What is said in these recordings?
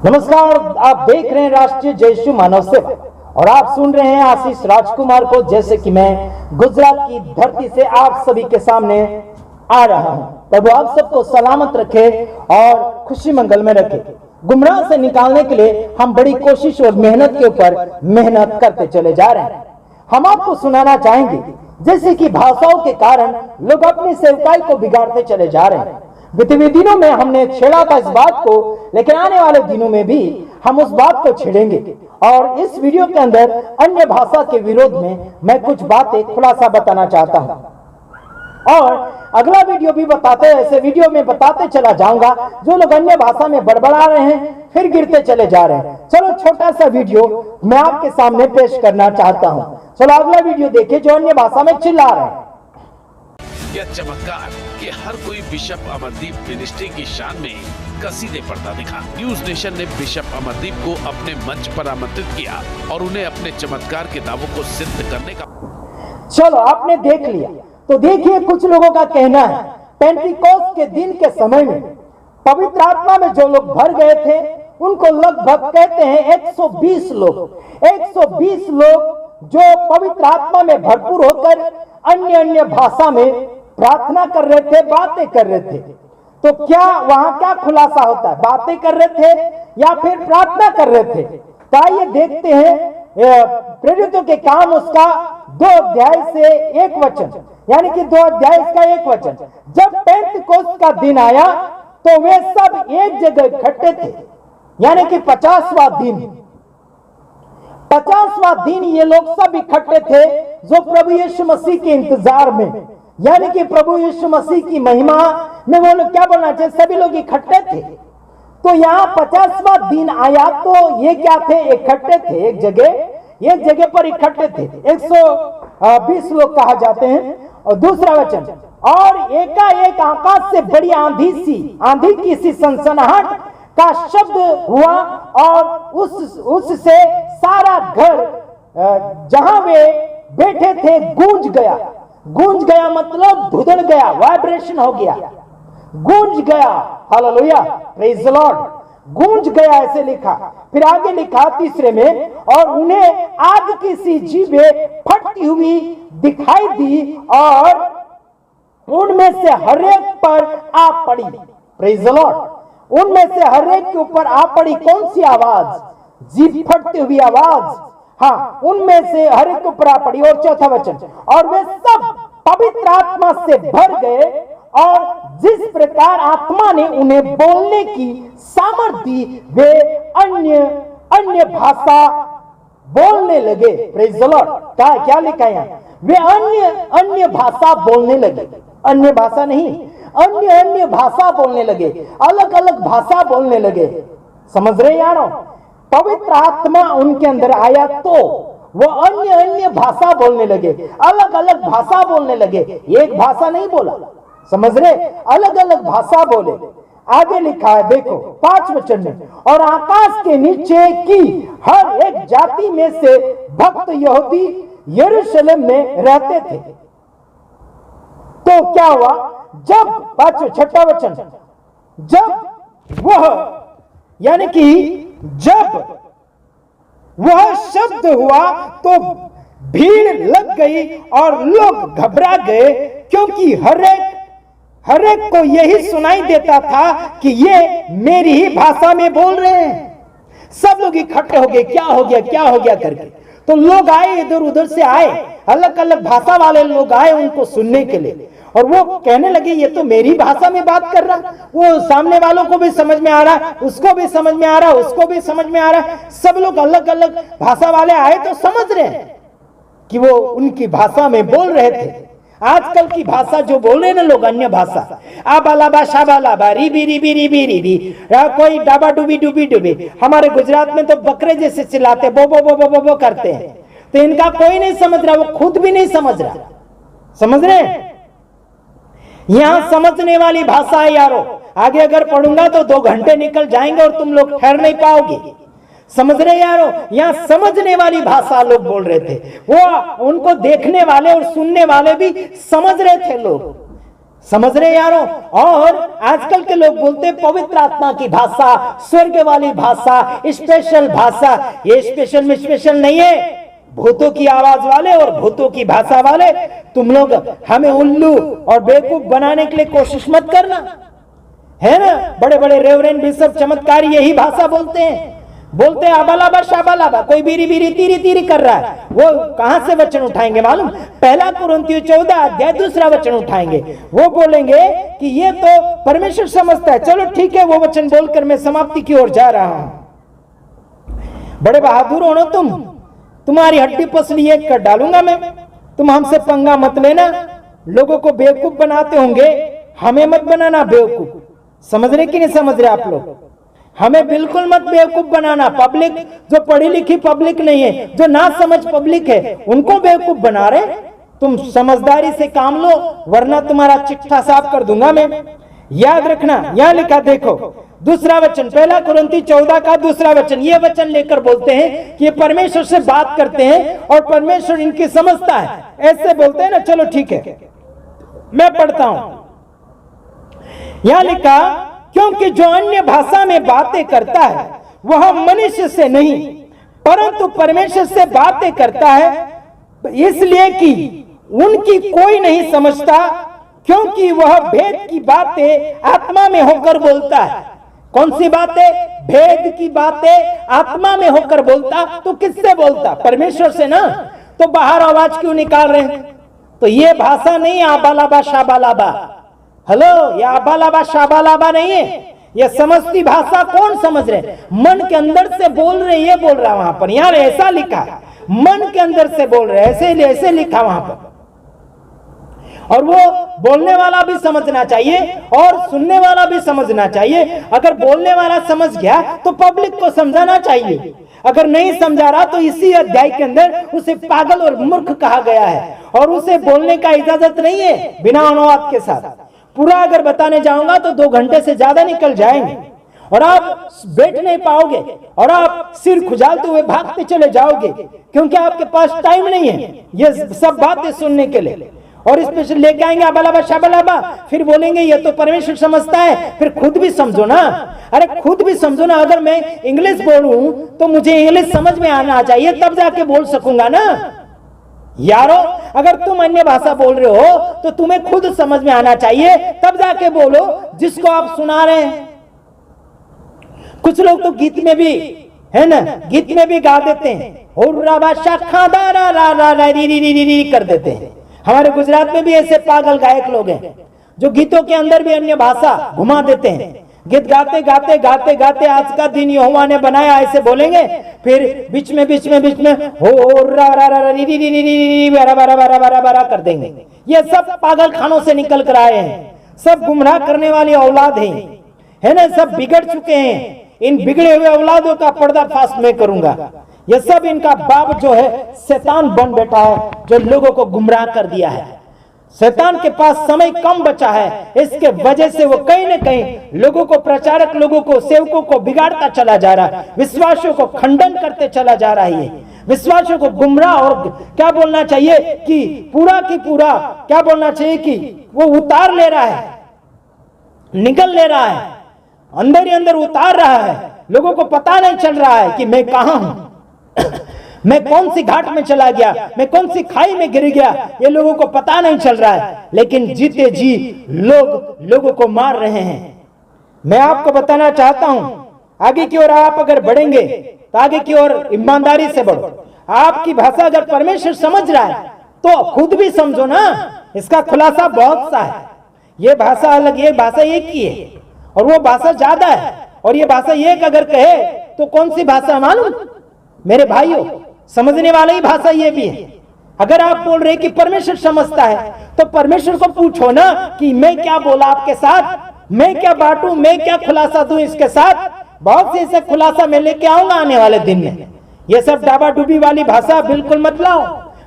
नमस्कार, आप देख रहे हैं राष्ट्रीय जय श्री मानव सेवा और आप सुन रहे हैं आशीष राजकुमार को। जैसे कि मैं गुजरात की धरती से आप सभी के सामने आ रहा हूं। प्रभु आप सबको सलामत रखे और खुशी मंगल में रखे। गुमराह से निकालने के लिए हम बड़ी कोशिश और मेहनत के ऊपर मेहनत करते चले जा रहे हैं। हम आपको सुनाना चाहेंगे जैसे कि भाषाओं के कारण लोग अपनी सेवकाई को बिगाड़ते चले जा रहे हैं। बीते हुए दिनों में हमने छेड़ा था इस बात को, लेकिन आने वाले दिनों में भी हम उस बात को छेड़ेंगे। और इस वीडियो के अंदर अन्य भाषा के विरोध में मैं कुछ बातें खुलासा बताना चाहता हूं और अगला वीडियो भी बताते ऐसे वीडियो में बताते चला जाऊंगा। जो लोग अन्य भाषा में बड़बड़ा रहे हैं फिर गिरते चले जा रहे हैं। चलो छोटा सा वीडियो मैं आपके सामने पेश करना चाहता हूं। चलो अगला वीडियो देखिए जो अन्य भाषा में चिल्ला रहे हैं। यह चमत्कार कि हर कोई बिशप अमरदीप मिनिस्ट्री की शान में कसीदे पढ़ता दिखा। न्यूज नेशन ने बिशप अमरदीप को अपने मंच पर आमंत्रित किया और उन्हें अपने चमत्कार के दावों को सिद्ध करने का। चलो आपने देख लिया तो देखिए, कुछ लोगों का कहना है पेंटिकोस्ट के दिन के समय में पवित्र आत्मा में जो लोग भर गए थे उनको लगभग कहते हैं 120 लोग जो पवित्र आत्मा में भरपूर होकर अन्य भाषा में प्रार्थना कर रहे थे, बातें कर रहे थे। तो क्या वहां क्या खुलासा होता है, बातें कर रहे थे या फिर प्रार्थना कर रहे थे? तो आइए देखते हैं प्रेरितों के काम उसका 2 अध्याय से 1 वचन, यानी कि 2 अध्याय इसका 1 वचन। जब पेंतिकोस्त का दिन आया तो वे सब एक जगह इकट्ठे थे, यानी कि 50वां दिन ये लोग सब इकट्ठे थे जो प्रभु यीशु मसीह के इंतजार में, यानी कि प्रभु यीशु मसीह की महिमा में वो लोग क्या बोलना चाहिए, सभी लोग इकट्ठे थे। तो यहाँ 50वां दिन आया तो ये क्या थे, इकट्ठे थे एक जगह पर इकट्ठे थे। 120 लोग कहा जाते हैं। और दूसरा वचन, और एकाएक आकाश से बड़ी आंधी की सी सनसनाहट का शब्द हुआ और उससे सारा घर जहां वे बैठे थे गूंज गया मतलब धुधड़ गया, वाइब्रेशन हो गया, गूंज गया। Hallelujah, praise the Lord. गूंज गया ऐसे लिखा। फिर आगे लिखा तीसरे में, और उन्हें आग की सी जीभें फटती हुई दिखाई दी और उनमें से हर एक पर आ पड़ी। Praise the Lord. उनमें से हर एक के ऊपर आ पड़ी कौन सी आवाज? जीभ फटती हुई आवाज। हाँ, उनमें से हर एक ऊपर आ पड़ी। और चौथा वचन, और वे सब पवित्र आत्मा से भर गए और जिस प्रकार आत्मा ने उन्हें बोलने की सामर्थ्य दी वे अन्य भाषा बोलने लगे। Praise the Lord. क्या लिखा है यहाँ? वे अन्य भाषा बोलने लगे। अन्य भाषा नहीं, अन्य भाषा बोलने लगे, अलग अलग भाषा बोलने लगे। समझ रहे यारों? पवित्र आत्मा उनके अंदर आया तो वो अन्य भाषा बोलने लगे, अलग अलग भाषा बोलने लगे। एक भाषा नहीं बोला, समझ रहे? अलग अलग भाषा बोले। आगे लिखा है देखो 5 वचन में, और आकाश के नीचे की हर एक जाति में से भक्त यहूदी यरूशलेम में रहते थे। तो क्या हुआ? जब 6वां वचन, जब वह शब्द हुआ तो भीड़ लग गई और लोग घबरा गए, क्योंकि हर एक को यही सुनाई देता था कि ये मेरी ही भाषा में बोल रहे हैं। सब लोग इकट्ठे हो गए, क्या हो गया करके। तो लोग आए, इधर उधर से आए, अलग अलग भाषा वाले लोग आए उनको सुनने के लिए, और वो कहने लगे ये तो मेरी भाषा में बात कर रहा। वो सामने वालों को भी समझ में आ रहा, उसको भी समझ में आ रहा, उसको भी समझ में आ रहा। सब लोग अलग अलग भाषा वाले आए तो समझ रहे हैं कि वो उनकी भाषा में बोल रहे थे। आजकल की भाषा जो बोल रहे हैं ना लोग, अन्य भाषा, आबालाबा शाबालाबा रिबी रिबी रिबी रिबी, कोई डाबा डूबी डूबी डूबी। हमारे गुजरात में तो बकरे जैसे चिल्लाते, बो बो बो बो बो बो करते हैं। तो इनका कोई नहीं समझ रहा, वो खुद भी नहीं समझ रहा। समझ रहे हैं? यहां समझने वाली भाषा है यारो। आगे अगर पढ़ूंगा तो 2 घंटे निकल जाएंगे और तुम लोग ठहर नहीं पाओगे। समझ रहे यारो? यहाँ समझने वाली भाषा लोग बोल रहे थे। वो उनको देखने वाले और सुनने वाले भी समझ रहे थे लोग। समझ रहे यारों। और आजकल के लोग बोलते हैं पवित्र आत्मा की भाषा, स्वर्ग वाली भाषा, स्पेशल भाषा। ये स्पेशल में स्पेशल नहीं है। भूतों की आवाज वाले और भूतों की भाषा वाले, तुम लोग हमें उल्लू और बेवकूफ बनाने के लिए कोशिश मत करना, है ना। बड़े बड़े रेवरेंड बिशप चमत्कारी यही भाषा बोलते हैं, बोलते हैं अबालाबा शाबालाबा। कोई बीरी बीरी तीरी तीरी कर रहा है, वो कहां से वचन उठाएंगे मालूम? पहला कुरिन्थियों 14 अध्याय 2 वचन उठाएंगे। वो बोलेंगे कि ये तो परमेश्वर समझता है। चलो ठीक है, वो वचन बोलकर मैं समाप्ति की ओर जा रहा हूं। बड़े बहादुर हो ना तुम, तुम्हारी हड्डी पसली एक कर डालूंगा मैं। तुम हमसे पंगा मत लेना। लोगों को बेवकूफ बनाते होंगे, हमें मत बनाना बेवकूफ। समझ रहे कि नहीं समझ रहे आप लोग? हमें बिल्कुल मत बेवकूफ बनाना। पब्लिक जो पढ़ी लिखी पब्लिक नहीं है, जो ना समझ पब्लिक है, उनको बेवकूफ बना रहे। तुम समझदारी से काम लो, वरना तुम्हारा चिट्ठा साफ कर दूंगा मैं। याद रखना, यहां लिखा देखो, 2 वचन, पहला कुरिन्थी 14 का 2 वचन। ये वचन लेकर बोलते हैं कि ये परमेश्वर से बात करते हैं और परमेश्वर इनकी समझता है, ऐसे बोलते हैं ना। चलो ठीक है, मैं पढ़ता हूं। यहां लिखा, क्योंकि जो अन्य भाषा में बातें करता है वह मनुष्य से नहीं परंतु परमेश्वर से बातें करता है, इसलिए कि उनकी कोई नहीं समझता, क्योंकि वह भेद की बातें आत्मा में होकर बोलता है। कौन सी बातें? भेद की बातें आत्मा में होकर बोलता। तो किससे बोलता? परमेश्वर से ना। तो बाहर आवाज क्यों निकाल रहे हैं? तो ये भाषा नहीं है आबालाबा शाबालाबा। हेलो, ये आबालाबा शाबालाबा नहीं है, ये समझती भाषा। कौन समझ रहे? मन के अंदर से बोल रहे, ये बोल रहा वहां पर। यार ऐसा लिखा, मन के अंदर से बोल रहे, ऐसे लिखा वहां पर। और वो बोलने वाला भी समझना चाहिए और सुनने वाला भी समझना चाहिए। अगर बोलने वाला समझ गया तो पब्लिक को समझाना चाहिए। अगर नहीं समझा रहा तो इसी अध्याय के अंदर उसे पागल और मूर्ख कहा गया है और उसे बोलने का इजाजत नहीं है बिना अनुवाद के साथ। पूरा अगर बताने जाऊंगा तो 2 घंटे से ज्यादा निकल जाएंगे और आप बैठ नहीं पाओगे और आप सिर खुजालते हुए भागते चले जाओगे, क्योंकि आपके पास टाइम नहीं है ये सब बातें सुनने के लिए। और स्पेशल लेके आएंगे अबालाबा शाबालाबा, फिर बोलेंगे ये तो परमेश्वर समझता है। फिर खुद भी समझो ना। अरे खुद भी समझो ना। अगर मैं इंग्लिश बोलूं तो मुझे इंग्लिश समझ में आना चाहिए, तब जाके बोल सकूंगा ना यारो। अगर तुम अन्य भाषा बोल रहे हो तो तुम्हें खुद समझ में आना चाहिए, तब जाके बोलो जिसको आप सुना रहे हैं। कुछ लोग तो गीत में भी, है ना, गीत में भी गा देते हैं, कर देते हैं। हमारे गुजरात में भी ऐसे पागल गायक लोग हैं जो गीतों के अंदर भी अन्य भाषा घुमा देते हैं। गीत गाते गाते गाते गाते आज का दिन यहोवा ने बनाया ऐसे बोलेंगे, फिर बीच में हो रा कर देंगे। ये सब पागल खानों से निकल कर आए हैं, सब गुमराह करने वाली औलाद हैं, है ना, सब बिगड़ चुके हैं। इन बिगड़े हुए औलादों का पर्दाफाश मैं करूंगा। ये सब इनका बाप जो है शैतान बन बैठा है, जो लोगों को गुमराह कर दिया है। शैतान के पास समय कम बचा है, इसके वजह से वो कहीं न कहीं लोगों को, प्रचारक लोगों को, सेवकों को बिगाड़ता चला जा रहा है, विश्वासियों को खंडन करते चला जा रहा है, विश्वासियों को गुमराह और क्या बोलना चाहिए कि पूरा की पूरा क्या बोलना चाहिए कि वो उतार ले रहा है, निकल ले रहा है, अंदर ही अंदर उतार रहा है। लोगों को पता नहीं चल रहा है कि मैं कहां हूं, मैं कौन सी घाट में चला गया, मैं कौन सी खाई में गिर गया, ये लोगों को पता नहीं चल रहा है। लेकिन जीते जी लोगों को मार रहे हैं। मैं आपको बताना चाहता हूं, आगे की ओर आप अगर बढ़ेंगे तो आगे की ओर ईमानदारी से बढ़ो। आपकी भाषा अगर परमेश्वर समझ रहा है तो खुद भी समझो ना। इसका खुलासा बहुत सा है। ये भाषा अलग, ये भाषा एक ही है और वो भाषा ज्यादा है। और ये भाषा एक अगर कहे तो कौन सी भाषा मालूम मेरे भाइयों? समझने वाला ही भाषा ये भी है। अगर आप बोल रहे कि परमेश्वर समझता है तो परमेश्वर को पूछो ना कि मैं क्या बोला आपके साथ, मैं क्या बांटूं, मैं क्या खुलासा दूं इसके साथ। बहुत से ऐसे खुलासा मैं लेके आऊंगा आने वाले दिन में। ये सब डाबा डूबी वाली भाषा बिल्कुल मत लाओ।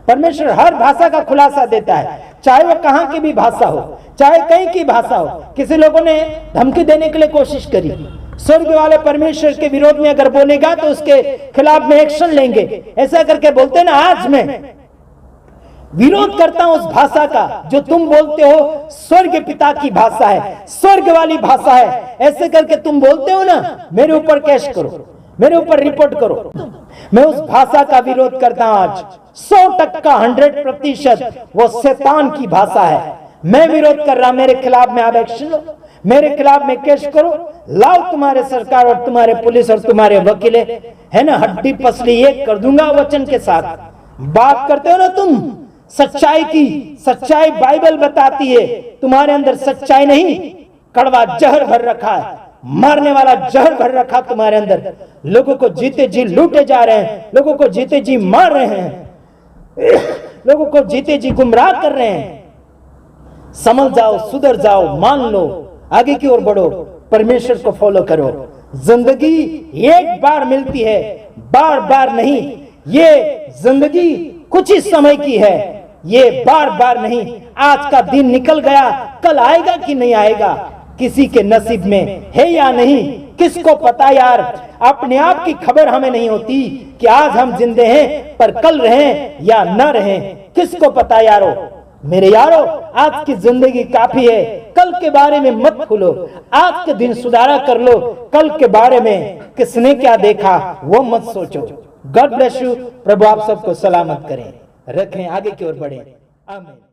परमेश्वर हर भाषा का खुलासा देता है, चाहे वो कहां की भी भाषा हो, चाहे कहीं की भाषा हो। किसी लोगों ने धमकी देने के लिए कोशिश करी, स्वर्ग वाले परमेश्वर के विरोध में अगर बोलेगा तो उसके खिलाफ में एक्शन लेंगे, ऐसा करके बोलते ना। आज मैं विरोध करता हूं उस भाषा का जो तुम बोलते हो स्वर्ग पिता की भाषा है, स्वर्ग वाली भाषा है, ऐसे करके तुम बोलते हो ना, मेरे ऊपर केस करो, मेरे ऊपर रिपोर्ट करो। मैं उस भाषा का विरोध करता हूं आज। 100% 100% वो शैतान की भाषा है। मैं विरोध कर रहा, मेरे खिलाफ में आप एक्शन लो, मेरे खिलाफ में केस करो, लाओ तुम्हारे सरकार और तुम्हारे पुलिस और तुम्हारे वकीले, है ना, हड्डी पसली एक कर दूंगा वचन के साथ। बात करते हो ना तुम सच्चाई की, सच्चाई बाइबल बताती है, तुम्हारे अंदर सच्चाई नहीं, कड़वा जहर भर रखा है, मारने वाला जहर भर रखा तुम्हारे अंदर। लोगों को जीते जी लूटे जा रहे हैं, लोगों को जीते जी मार रहे हैं, लोगों को जीते जी गुमराह कर रहे हैं। समझ जाओ, सुधर जाओ, मान लो, आगे की ओर बढ़ो, परमेश्वर को फॉलो करो। जिंदगी एक बार मिलती है, बार बार नहीं। ये जिंदगी कुछ ही समय की है, ये बार बार नहीं। आज का दिन निकल गया, कल आएगा कि नहीं आएगा किसी के नसीब में है या नहीं, किसको पता यार। अपने आप की खबर हमें नहीं होती कि आज हम जिंदे हैं पर कल रहें या न रहें, किसको पता यारो। मेरे यारो, आज की जिंदगी काफी है, कल के बारे में मत भूलो। आज के दिन सुधारा कर लो, कल के बारे में किसने क्या देखा वो मत सोचो। God bless you. प्रभु आप सबको सलामत करें, रखें, आगे की ओर बढ़े। आमीन।